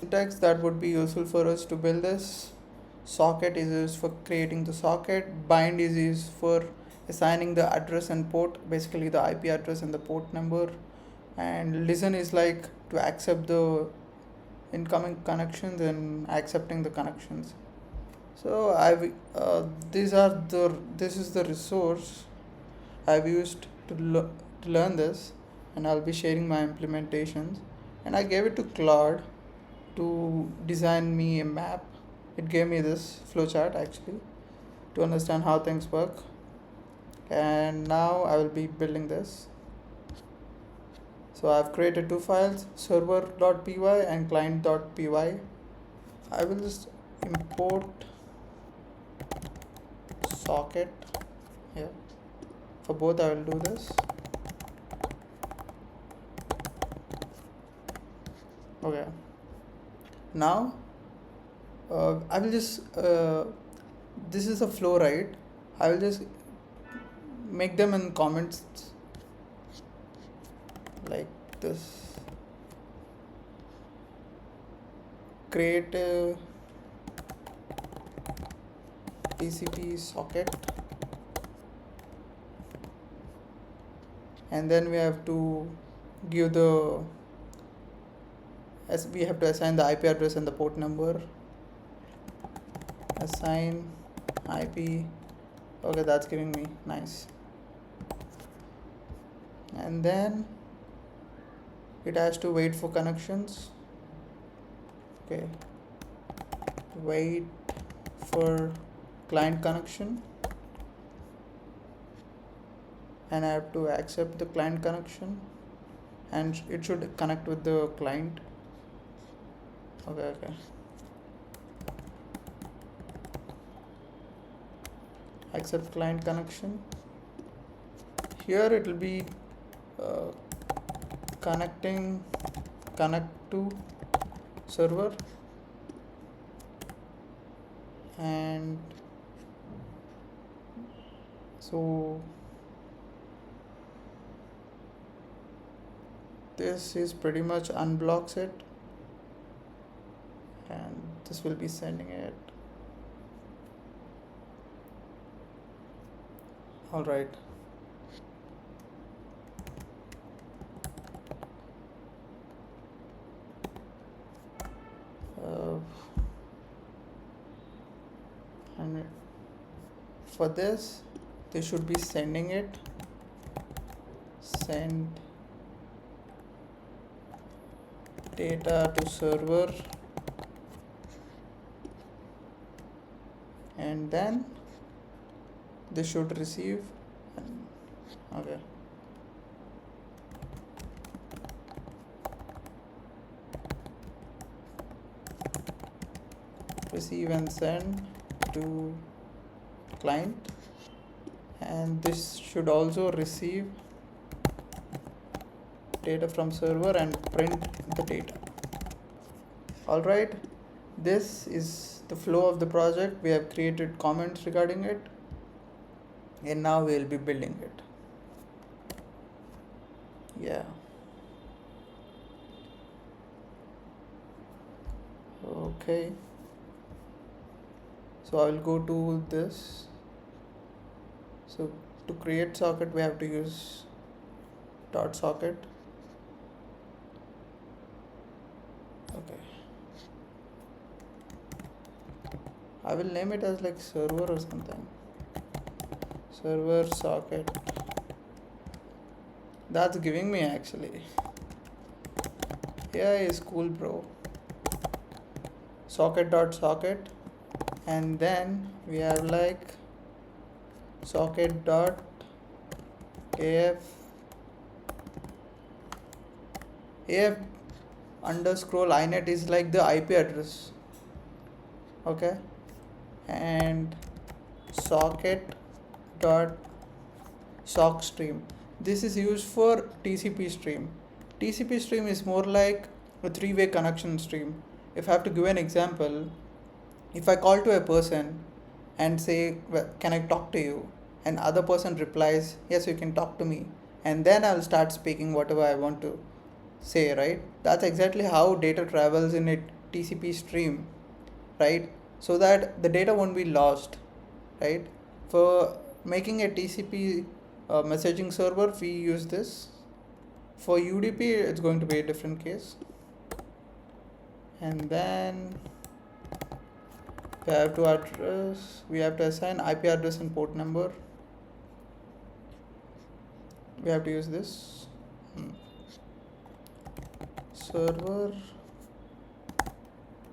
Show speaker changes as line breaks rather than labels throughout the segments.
syntax that would be useful for us to build this. Socket is used for creating the socket. Bind is used for assigning the address and port, basically the IP address and the port number. And listen is like to accept the incoming connections and accepting the connections. So this is the resource I've used to learn this, and I'll be sharing my implementations. And I gave it to Claude to design me a map. It gave me this flowchart actually to understand how things work. And now I will be building this. So I've created two files, server.py and client.py. I will just import socket here. For both I will do this. Okay. Now I will just this is a flow, right? I will just make them in comments like this. Create a TCP socket, and then we have to give the as we have to assign the IP address and the port number. Assign IP. Okay, that's giving me nice. And then it has to wait for connections. Okay, wait for client connection, and I have to accept the client connection, and it should connect with the client. Okay. Accept client connection. Here it will be connect to server, and so this is pretty much unblocks it, and this will be sending it. All right. And for this, they should be sending it. Send data to server, and then they should receive. Okay. Receive and send to client, and this should also receive data from server and print the data. All right, this is the flow of the project. We have created comments regarding it, and now we'll be building it. Yeah. Okay. So I will go to this. So to create socket, we have to use dot socket. Okay. I will name it as like server or something. Server socket. That's giving me actually. Yeah, is cool, bro. Socket, and then we have like socket dot af underscore inet is like the IP address. Okay, and socket dot sock stream. This is used for TCP stream. TCP stream is more like a three-way connection stream. If I have to give an example, if I call to a person and say, well, can I talk to you? And other person replies, yes, you can talk to me. And then I'll start speaking whatever I want to say, right? That's exactly how data travels in it TCP stream, right? So that the data won't be lost, right? For making a TCP messaging server, we use this. For UDP, it's going to be a different case. And then we have to assign IP address and port number. We have to use this server,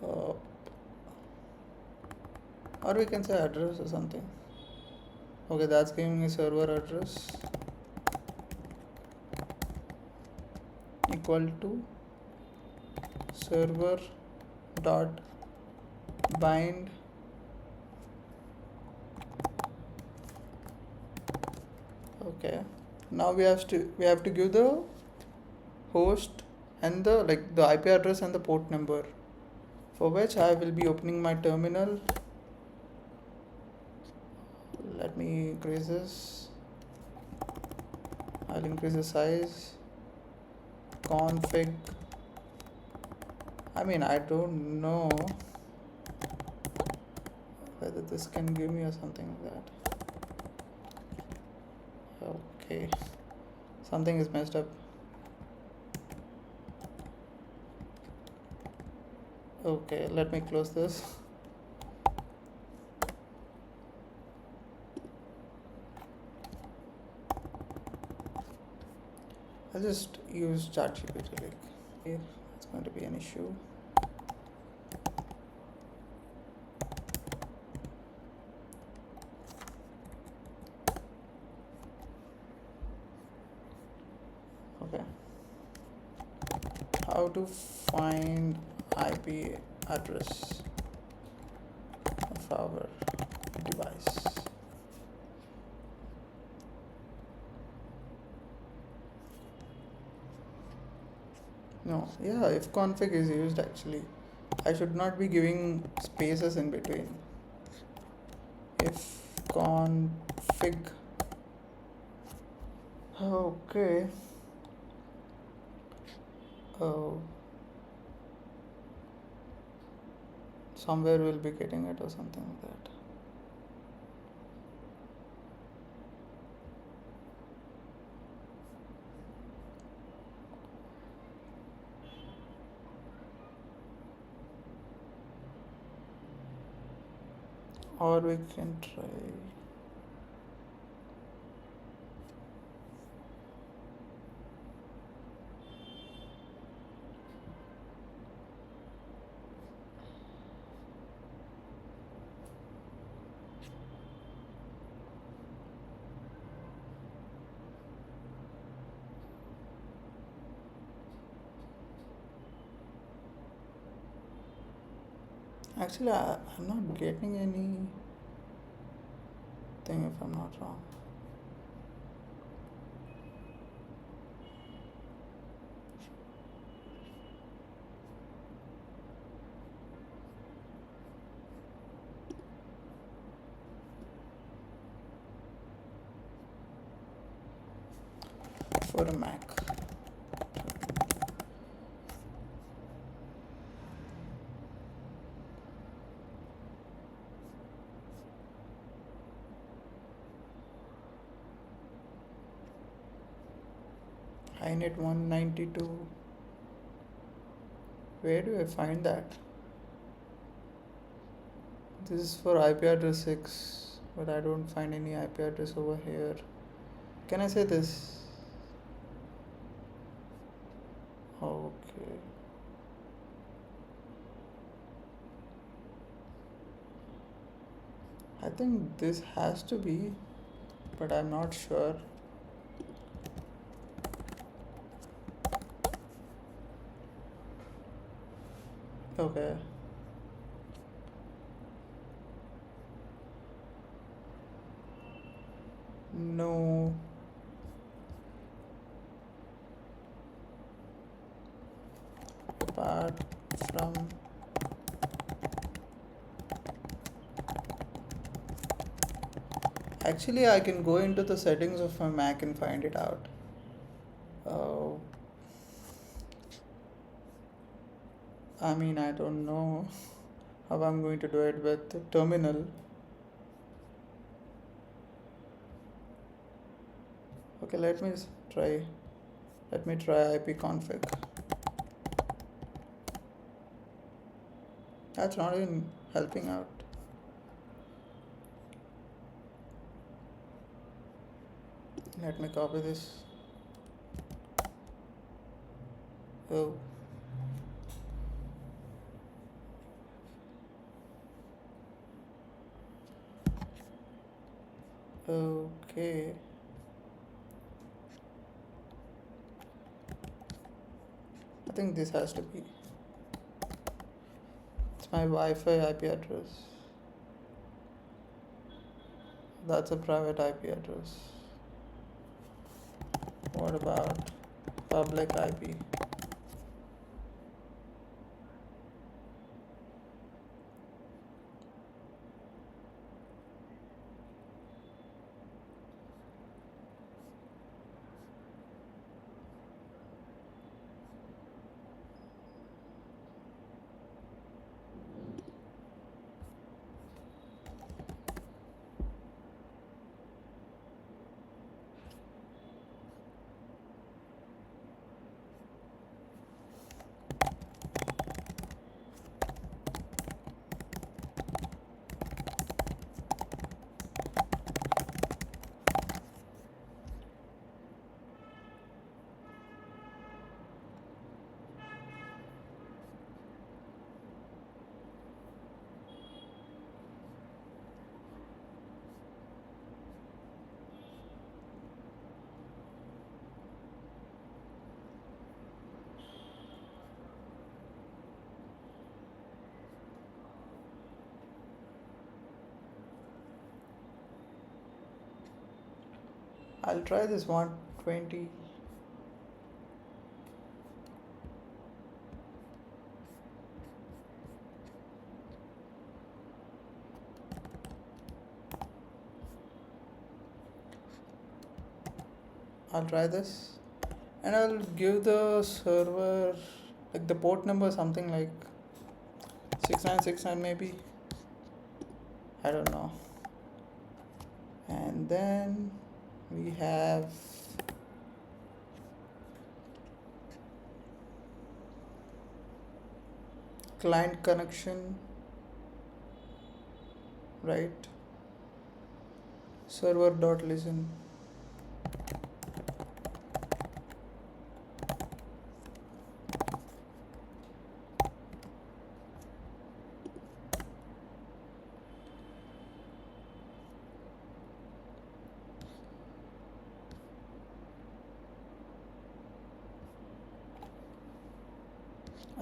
or we can say address or something. Okay, that's giving me server address equal to server dot bind okay. Now we have to give the host and the IP address and the port number, for which I will be opening my terminal. Let me increase this. I'll increase the size. Config. I don't know whether this can give me or something like that. Okay, something is messed up. Okay, let me close this. I'll just use ChatGPT. It's going to be an issue. Okay. How to find IP address of our device. No, yeah, if config is used, actually I should not be giving spaces in between. If config. Okay. Oh, somewhere we'll be getting it or something like that. Or we can try. Actually, I'm not getting anything, if I'm not wrong. For a Mac. iNet 192. Where do I find that? This is for IP address 6, but I don't find any IP address over here. Can I say this? Okay. I think this has to be, but I'm not sure. Okay. No. Apart from actually, I can go into the settings of my Mac and find it out. I mean, I don't know how I'm going to do it with the terminal. Okay, try. Let me try ipconfig. That's not even helping out. Let me copy this. Oh. Okay. I think this has to be. It's my Wi-Fi IP address. That's a private IP address. What about public IP? I'll try this 120. I'll try this and I'll give the server like the port number something like 6969 maybe. I don't know. And then we have client connection, right? Server.listen.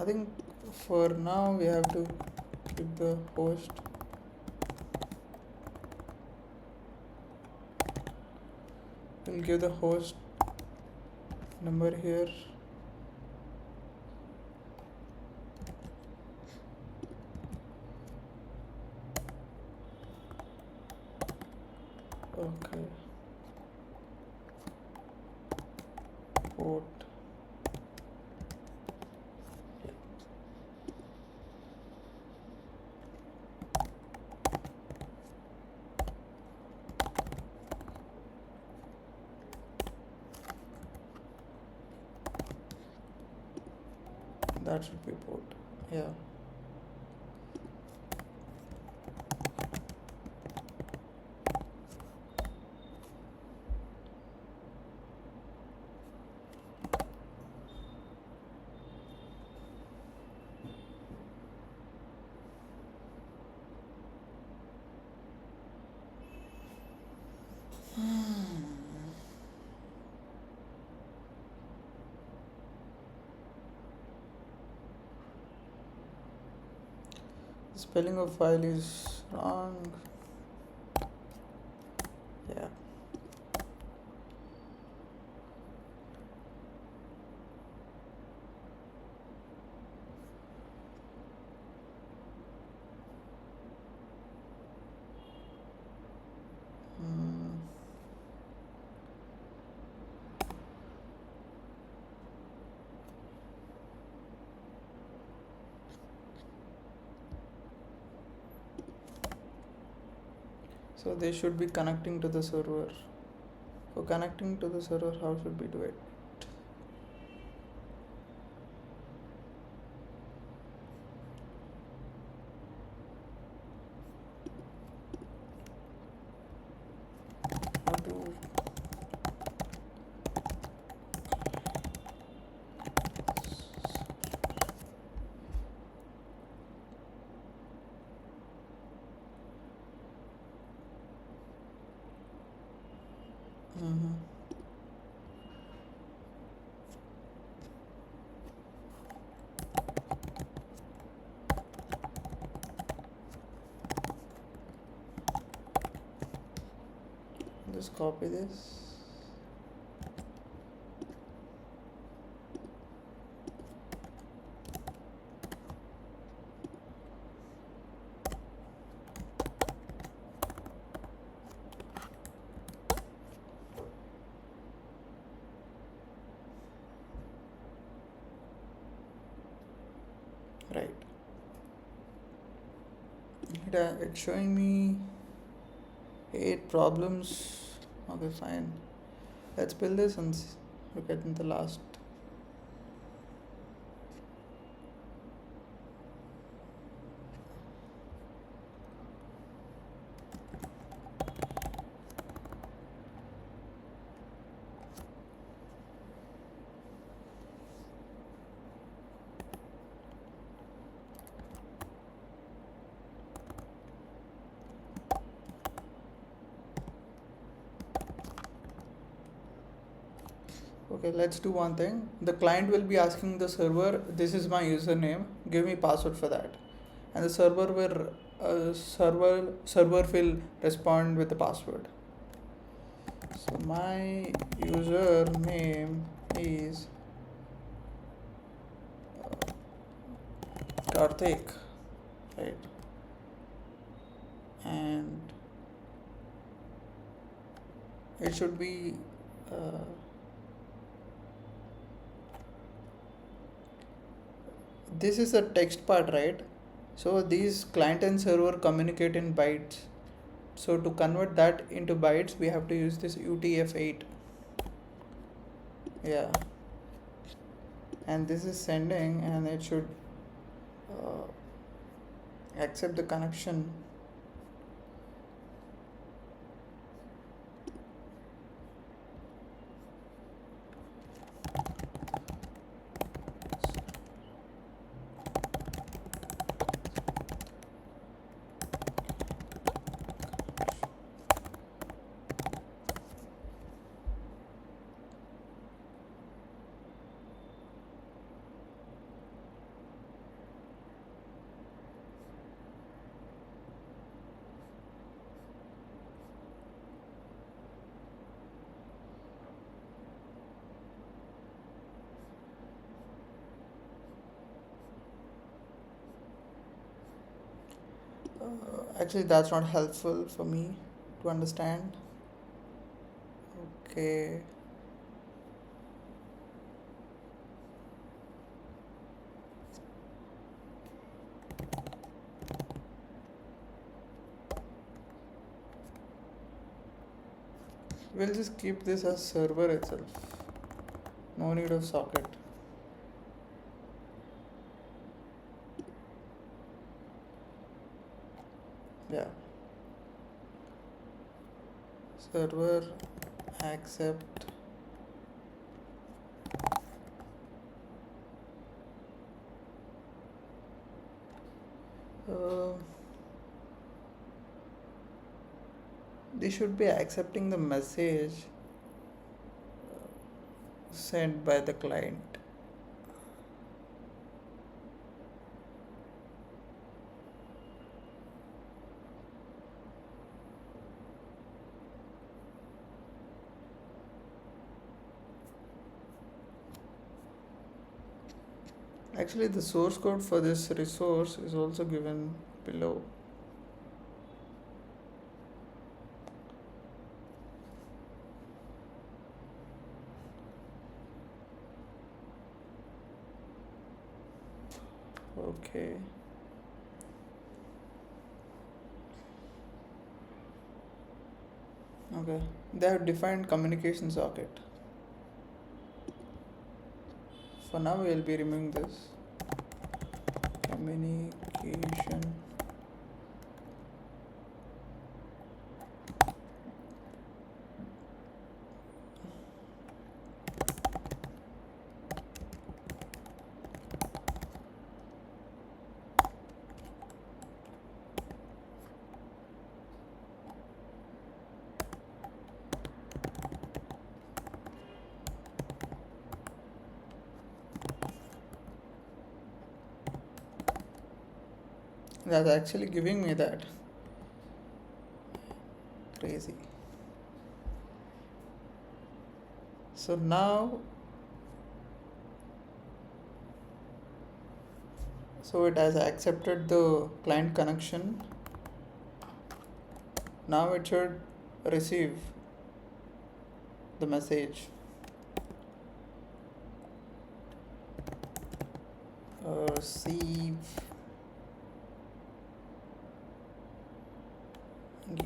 I think for now we have to keep the host. We'll give the host number here. Okay. Port. That should be port. Yeah. The spelling of file is wrong. Yeah. Hmm. So they should be connecting to the server. For connecting to the server, how should we do it? How to mm-hmm. Just copy this. Right. It's showing me 8 problems. Okay, fine. Let's build this and look at the last. Okay, let's do one thing. The client will be asking the server, this is my username, give me password for that. And the server will respond with the password. So my username is Karthik, right? And it should be this is the text part, right? So these client and server communicate in bytes. So to convert that into bytes, we have to use this UTF-8. Yeah. And this is sending, and it should accept the connection. Actually, that's not helpful for me to understand. Okay. We'll just keep this as server itself. No need of socket. Yeah. Server accept uh, they should be accepting the message sent by the client. Actually, the source code for this resource is also given below. Okay. Okay, they have defined communication socket. For now we'll be removing this communication. That's actually giving me that. Crazy. So now, so it has accepted the client connection. Now it should receive the message. Receive.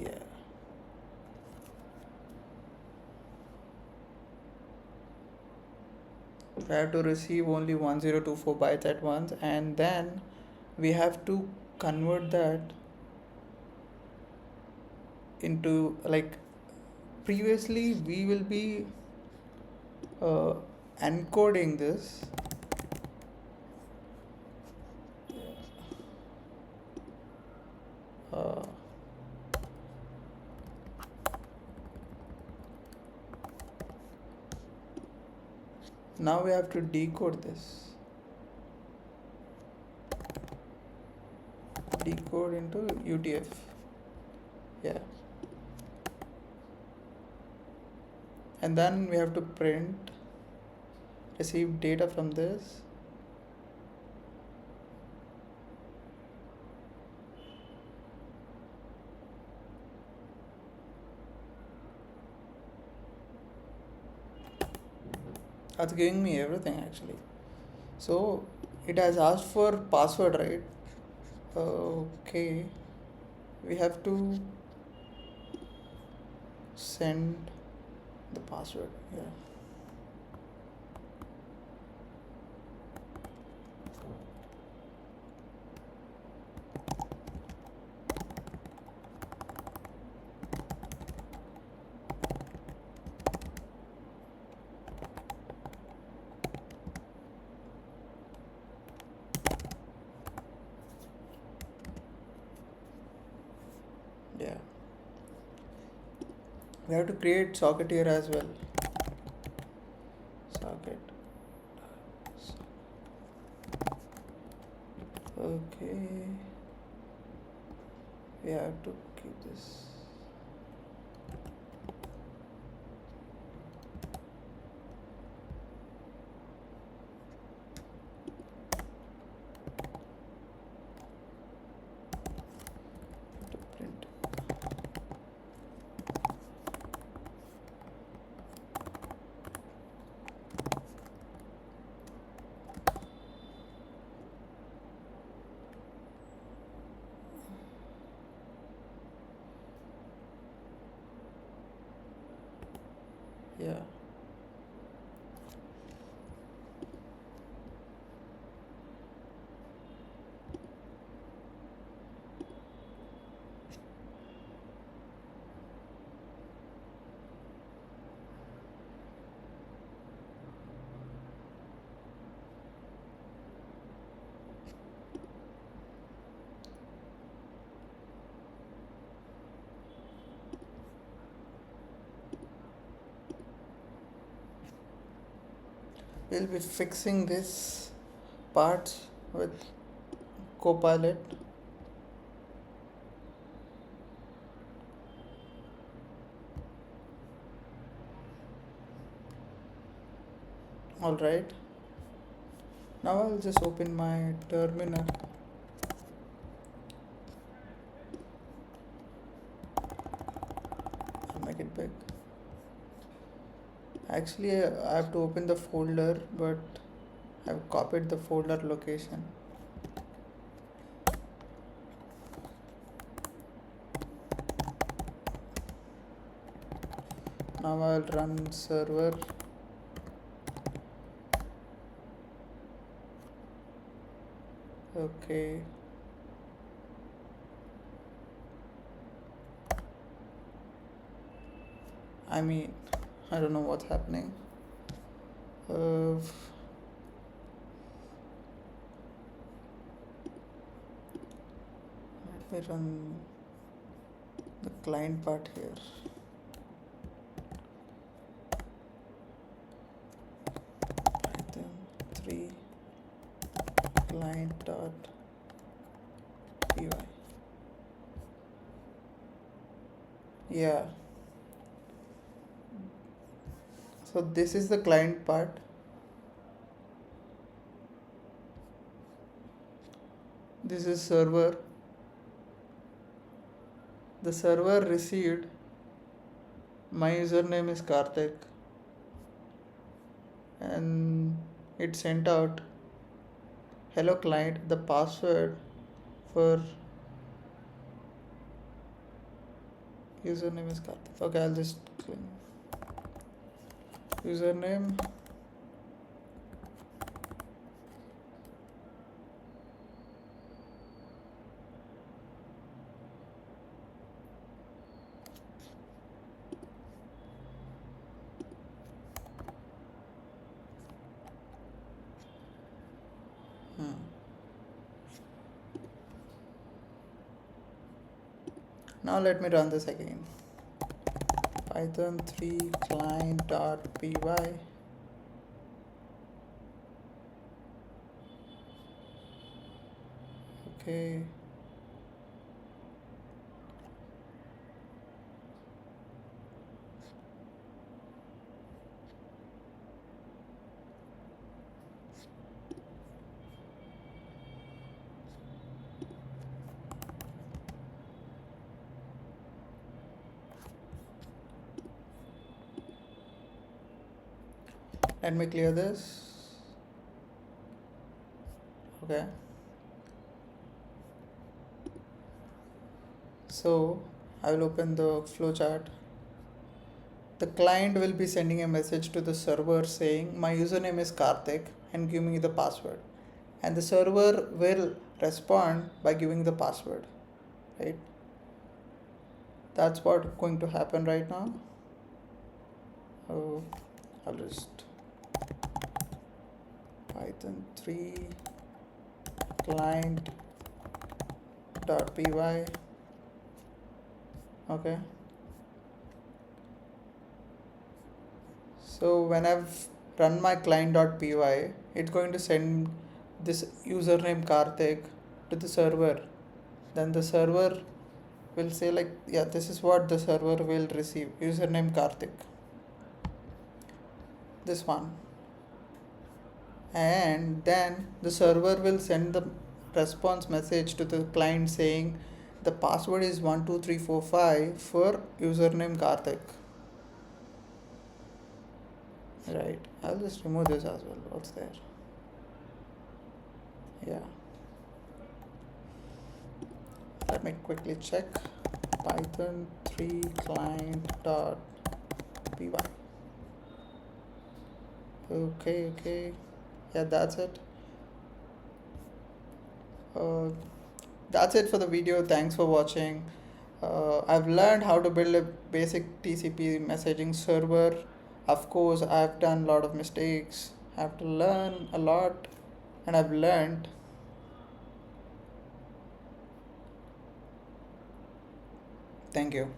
Yeah. We have to receive only 1024 bytes at once, and then we have to convert that into, like, previously we will be uh, encoding this. Uh, Now we have to decode this. Decode into UTF. Yeah. And then we have to print receive data from this. That's giving me everything actually. So it has asked for password, right? Okay. We have to send the password. Yeah. Yeah. We have to create socket here as well. Socket. Okay. We have to keep this. To print. Yeah. We'll be fixing this part with Copilot. Alright. Now I'll just open my terminal. I'll make it big. Actually, I have to open the folder, but I've copied the folder location. Now I'll run server. Okay. I mean, I don't know what's happening. Let me run the client part here. Python 3 client dot py. Yeah. So this is the client part. This is server. The server received my username is Karthik and it sent out hello client, the password for username is Karthik. Okay, I'll just clean username. Now let me run this again. Python 3 client dot py. Okay. Let me clear this. Okay. So I will open the flowchart. The client will be sending a message to the server saying my username is Karthik and give me the password. And the server will respond by giving the password. Right? That's what's going to happen right now. Oh, I'll just Python 3 client dot py. Okay. So when I've run my client.py, it's going to send this username Karthik to the server. Then the server will say like, yeah, this is what the server will receive. Username Karthik. This one. And then the server will send the response message to the client saying the password is 12345 for username Karthik. Right. I'll just remove this as well. What's there? Yeah. Let me quickly check. Python 3 client dot py. Okay. Yeah, that's it. That's it for the video. Thanks for watching. I've learned how to build a basic TCP messaging server. Of course, I've done a lot of mistakes. I have to learn a lot, and I've learned. Thank you.